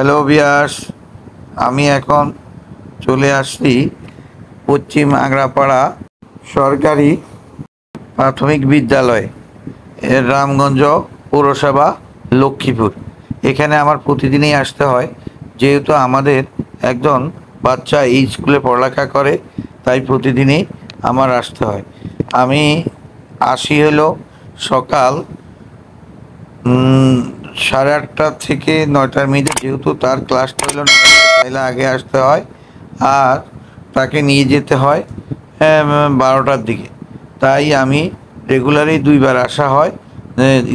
Hello viewers, আমি এখন চলে আসছি পশ্চিম আগ্রাপাড়া সরকারি প্রাথমিক বিদ্যালয় এর রামগঞ্জ পৌরসভা লক্ষ্মীপুর। এখানে আমার প্রতিদিনই আসতে হয়, যেহেতু আমাদের একজন বাচ্চা এই স্কুলে পড়ালেখা করে, তাই প্রতিদিনই আমার আসতে হয়। আমি আসি হলো সকাল 8:30 থেকে 9টার মধ্যে, যেহেতু তার ক্লাসটা হলো 9টায়, তাইলে আগে আসতে হয়। আর তাকে নিয়ে যেতে হয় 12টার দিকে। তাই আমি রেগুলারই 2বার আসা হয়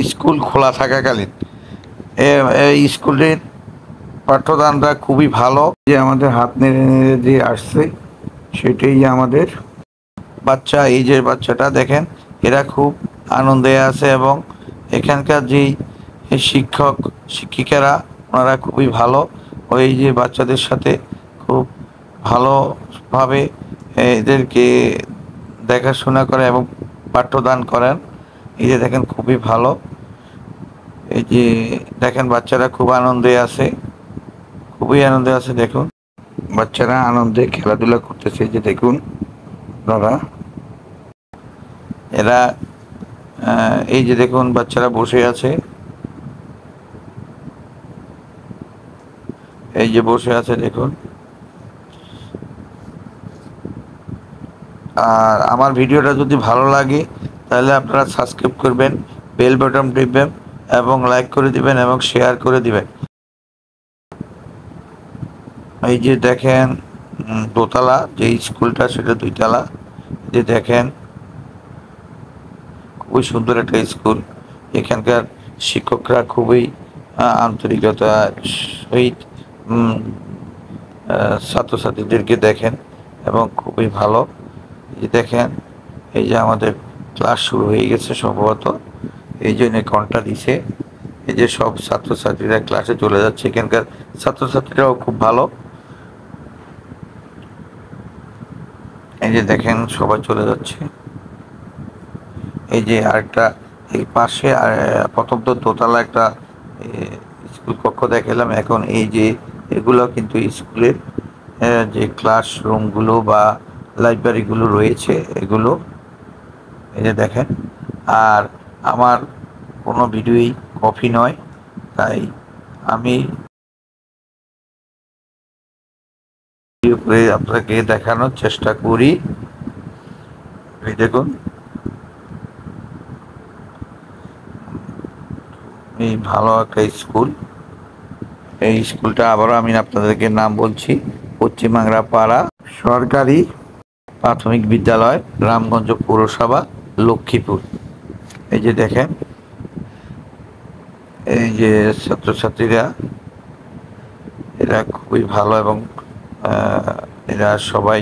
স্কুল খোলা থাকাকালীন। এই স্কুলের পাঠ্যদানটা খুবই ভালো, যে আমাদের হাত নেড়ে নেড়ে দিয়ে আসছে সেটাই আমাদের বাচ্চা। এই যে বাচ্চাটা দেখেন, এরা খুব আনন্দে আছে, এবং এখানকার যেই শিক্ষক শিক্ষিকারা ওনারা খুবই ভালো। ওই যে বাচ্চাদের সাথে খুব ভালোভাবে এদেরকে দেখাশোনা করে এবং পাঠ্যদান করেন। এই যে দেখেন, খুবই ভালো। এই যে দেখেন, বাচ্চারা খুব আনন্দে আছে, খুবই আনন্দে আছে। দেখুন, বাচ্চারা আনন্দে খেলাধুলা করতেছে। যে দেখুন আপনারা, এরা এই যে দেখুন, বাচ্চারা বসে আছে, এই যে বসে আছে দেখুন। আর আমার ভিডিওটা যদি ভালো লাগে তাহলে আপনারা সাবস্ক্রাইব করবেন, বেল বাটন টিপবেন এবং লাইক করে দিবেন এবং শেয়ার করে দিবেন। এই যে দেখেন, দোতলা যে স্কুলটা সেটা 2তলা। যে দেখেন, খুবই সুন্দর একটা স্কুল। এখানকার শিক্ষকরা খুবই আন্তরিকতার সহিত ছাত্রছাত্রীদেরকে দেখেন, এবং খুবই ভালো। এই দেখেন, এই যে আমাদের ক্লাস শুরু হয়ে গেছে সম্ভবত, এই জন্য ঘন্টা দিছে। এই যে সব ছাত্রছাত্রীরা ক্লাসে চলে যাচ্ছে। এখানকার ছাত্রছাত্রীরাও খুব ভালো। এই যে দেখেন, সবাই চলে যাচ্ছে। এই যে আরেকটা, এই পাশে প্রথম তো দোতলা একটা স্কুল কক্ষ দেখালাম। এখন এই যে এগুলো কিন্তু স্কুলের যে ক্লাসরুমগুলো বা লাইব্রেরিগুলো রয়েছে এগুলো। এই যে দেখেন, আর আমার কোনো ভিডিওই কপি নয়, তাই আমি ভিডিও করে আপনাকে দেখানোর চেষ্টা করি। এই দেখুন, এই ভালো একটা স্কুল। এই স্কুলটা আবারও আমি আপনাদেরকে নাম বলছি, পশ্চিম আগ্রাপাড়া সরকারি প্রাথমিক বিদ্যালয়, রামগঞ্জ পৌরসভা, লক্ষ্মীপুর। এই যে দেখেন, এই যে ছাত্রছাত্রীরা, এরা খুবই ভালো, এবং এরা সবাই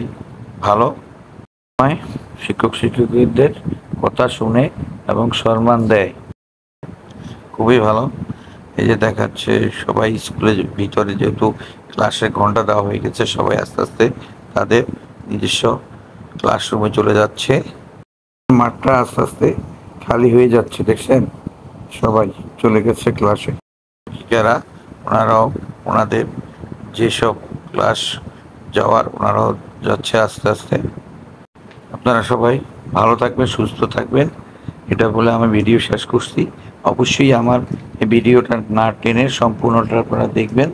ভালো। শিক্ষক শিক্ষিকাদের কথা শুনে এবং সম্মান দেয়, খুবই ভালো। এই যে দেখাচ্ছে, সবাই স্কুলের ভিতরে যেহেতু ক্লাসের ঘন্টা দেওয়া হয়ে গেছে, সবাই আস্তে আস্তে তাদের নিজস্ব ক্লাসরুমে চলে যাচ্ছে। মাঠটা আস্তে আস্তে খালি হয়ে যাচ্ছে, দেখছেন, সবাই চলে গেছে ক্লাসে। শিক্ষিকারা ওনারাও ওনাদের যেসব ক্লাস যাওয়ার, ওনারাও যাচ্ছে আস্তে আস্তে। আপনারা সবাই ভালো থাকবেন, সুস্থ থাকবেন, এটা বলে আমি ভিডিও শেষ করছি। অবশ্যই আমার এই ভিডিওটা না টেনে সম্পূর্ণটা আপনারা দেখবেন।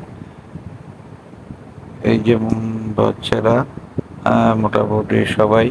এই যে বাচ্চারা মোটামুটি সবাই